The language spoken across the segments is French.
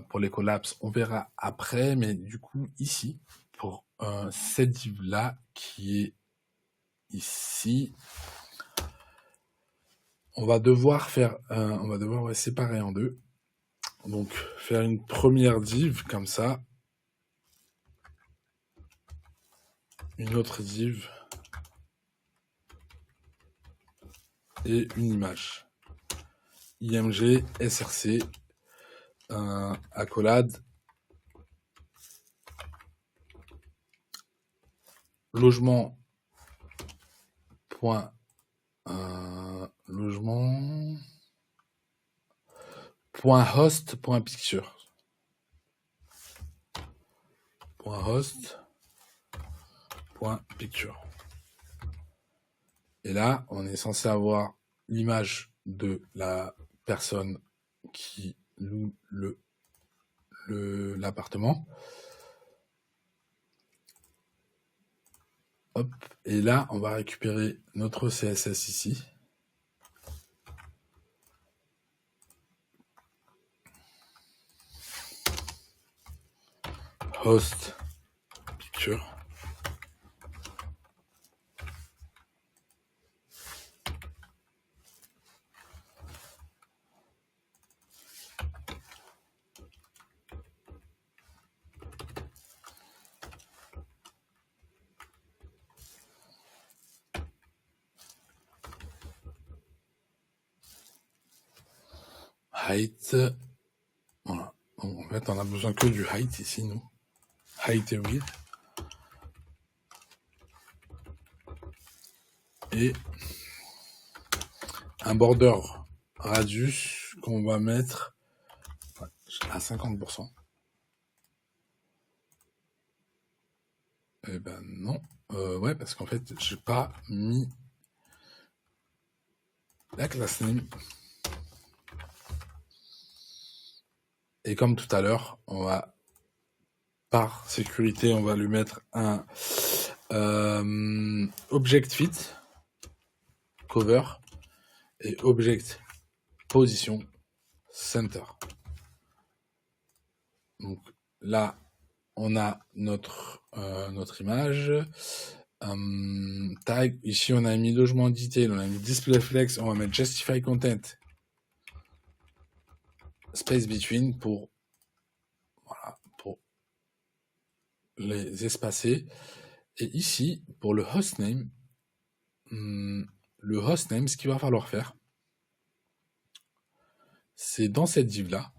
pour les collapses, on verra après, mais du coup, ici, pour cette div-là, qui est ici, on va devoir séparer en deux. Donc, faire une première div, comme ça, une autre div, et une image. IMG, SRC, accolade, logement, logement, .host, .picture. .host, .picture. Et là, on est censé avoir l'image de la personne qui loue l'appartement. Hop. Et là, on va récupérer notre CSS ici. Host picture. Height. Voilà. Donc, en fait, on a besoin que du height ici, nous. Height et width. Et un border radius qu'on va mettre à 50%. Eh ben non. Ouais, parce qu'en fait, j'ai pas mis la class name. Et comme tout à l'heure, on va, par sécurité, on va lui mettre un object fit cover et object position center. Donc là, on a notre image. Tag, ici on a mis logement detail, on a mis display flex, on va mettre justify content space between pour les espacer. Et ici, pour le hostname, ce qu'il va falloir faire, c'est dans cette div là,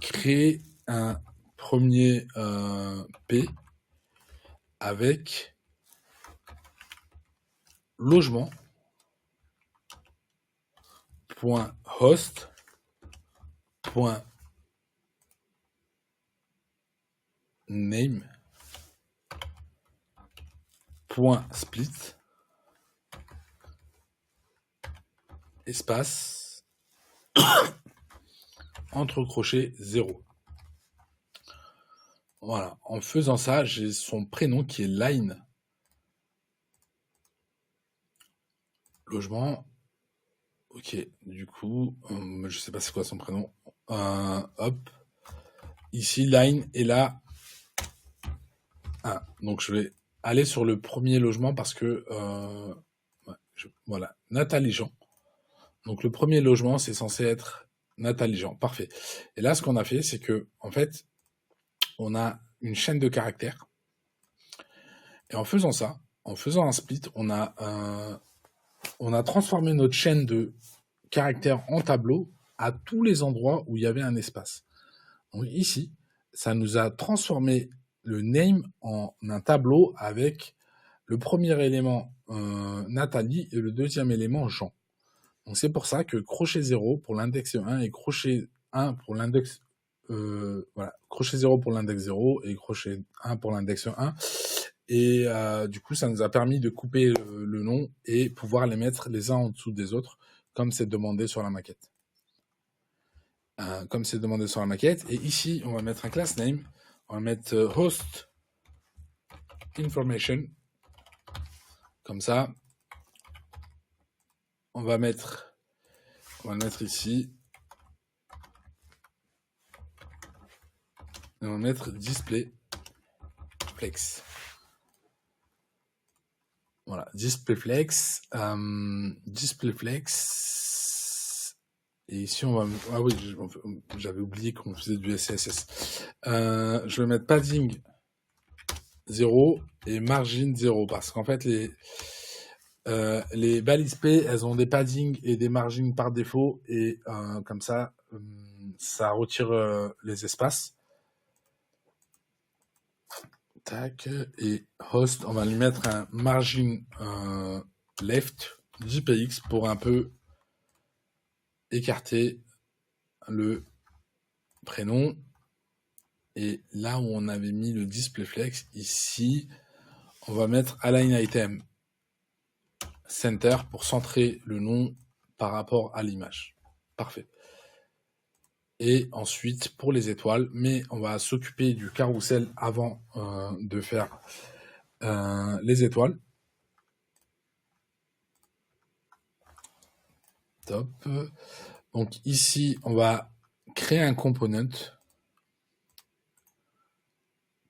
créer un premier P avec logement .host .name .split espace entre crochets 0. Voilà, en faisant ça, j'ai son prénom qui est line logement. Ok, du coup, je sais pas c'est quoi son prénom. Hop, ici line et là 1. Donc je vais aller sur le premier logement parce que voilà, Nathalie Jean. Donc le premier logement, c'est censé être Nathalie Jean. Parfait. Et là, ce qu'on a fait, c'est que en fait, on a une chaîne de caractères. Et en faisant ça, en faisant un split, on a transformé notre chaîne de caractères en tableau à tous les endroits où il y avait un espace. Donc ici, ça nous a transformé le name en un tableau avec le premier élément Nathalie et le deuxième élément Jean. Donc c'est pour ça que crochet 0 pour l'index 1 et crochet 1 pour l'index voilà, crochet 0 pour l'index 0 et crochet 1 pour l'index 1. Et du coup, ça nous a permis de couper le nom et pouvoir les mettre les uns en dessous des autres, comme c'est demandé sur la maquette. Et ici, on va mettre un class name. On va mettre host information. Comme ça. On va le mettre ici. Et on va mettre display flex. Voilà, display flex. Et ici, on va... Ah oui, j'avais oublié qu'on faisait du CSS. Je vais mettre padding 0 et margin 0 parce qu'en fait, les balises P, elles ont des paddings et des margins par défaut et comme ça, ça retire les espaces. Tac, et host, on va lui mettre un margin left JPX pour un peu écarter le prénom. Et là où on avait mis le display flex, ici, on va mettre align item center pour centrer le nom par rapport à l'image. Parfait. Et ensuite, pour les étoiles, mais on va s'occuper du carrousel avant de faire les étoiles. Top. Donc ici, on va créer un component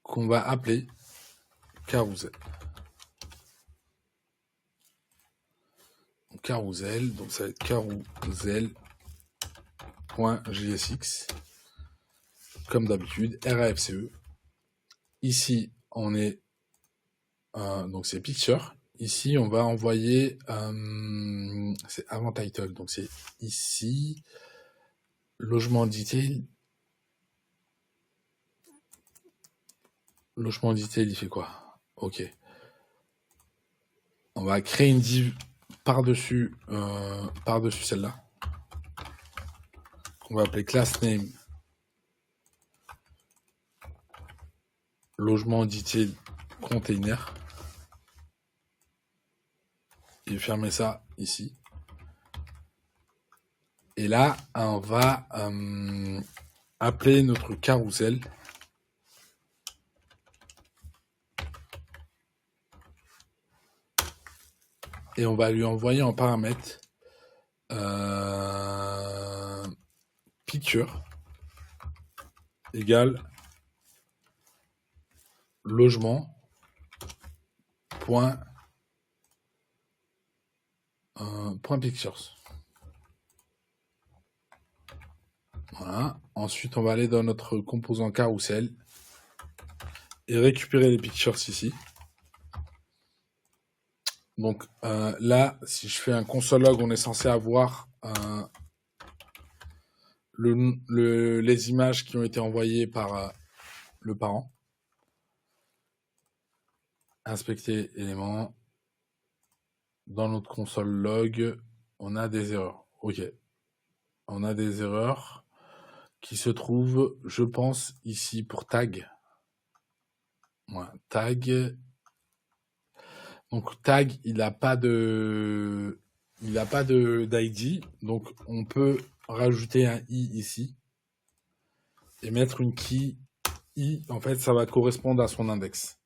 qu'on va appeler carousel. Carousel, donc ça va être carousel.jsx comme d'habitude, RAFCE. Ici, on est donc c'est picture. Ici, on va envoyer c'est avant title, donc c'est ici logement detail. Logement detail, il fait quoi? Ok. On va créer une div par-dessus celle-là. On va appeler class name logement detail container. Et fermer ça ici. Et là, on va appeler notre carousel. Et on va lui envoyer en paramètre picture égale logement point pictures. Voilà. Ensuite, on va aller dans notre composant carousel et récupérer les pictures ici. Donc là, si je fais un console log, on est censé avoir les images qui ont été envoyées par le parent. Inspecter éléments. Dans notre console log, on a des erreurs. Ok. On a des erreurs qui se trouvent, je pense, ici pour tag. Ouais, tag. Donc tag, il n'a pas d'ID. Donc on peut rajouter un i ici et mettre une key i. En fait, ça va correspondre à son index.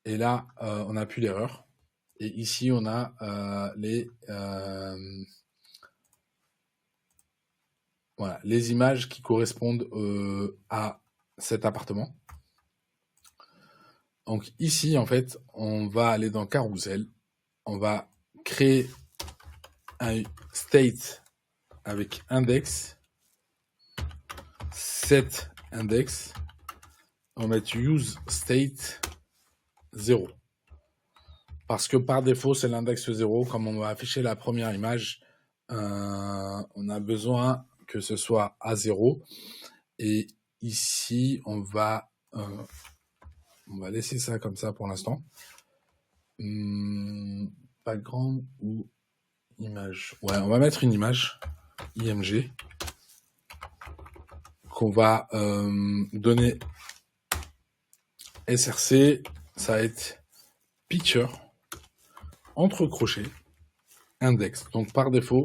Et là, on n'a plus l'erreur. Et ici, on a les images qui correspondent à cet appartement. Donc ici, en fait, on va aller dans carousel. On va créer un state avec index, set index. On va mettre use state 0. Parce que par défaut, c'est l'index 0. Comme on va afficher la première image, on a besoin que ce soit à 0. Et ici, on va laisser ça comme ça pour l'instant. Background ou image. Ouais, on va mettre une image IMG qu'on va donner SRC. Ça va être picture entre crochets index. Donc par défaut,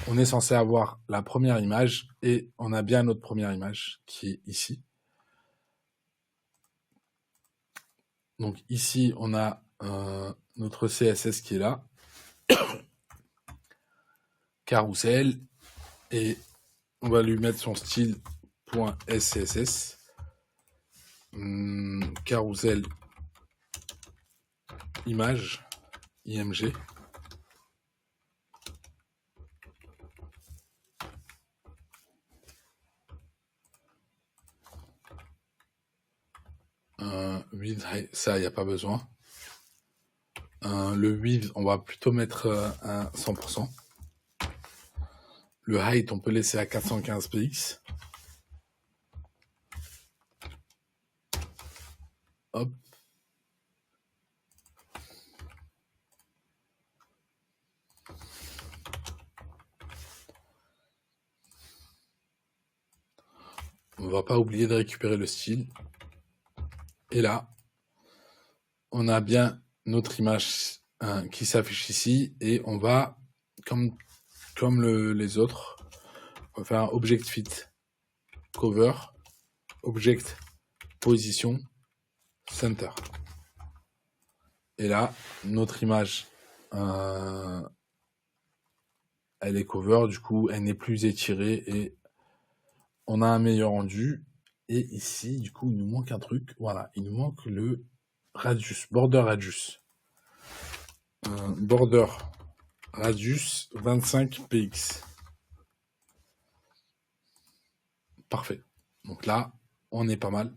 on est censé avoir la première image et on a bien notre première image qui est ici. Donc ici, on a notre CSS qui est là. Carousel. Et on va lui mettre son style .scss, carousel image img, width, ça il n'y a pas besoin. Le width, on va plutôt mettre un 100%. Le height, on peut laisser à 415 px. Hop. On va pas oublier de récupérer le style. Et là, on a bien notre image qui s'affiche ici. Et on va, comme les autres, on va faire un object fit cover, object position center. Et là, notre image, elle est cover, du coup, elle n'est plus étirée et on a un meilleur rendu. Et ici, du coup, il nous manque un truc. Voilà, il nous manque le radius, border radius. Border radius 25 px. Parfait. Donc là, on est pas mal.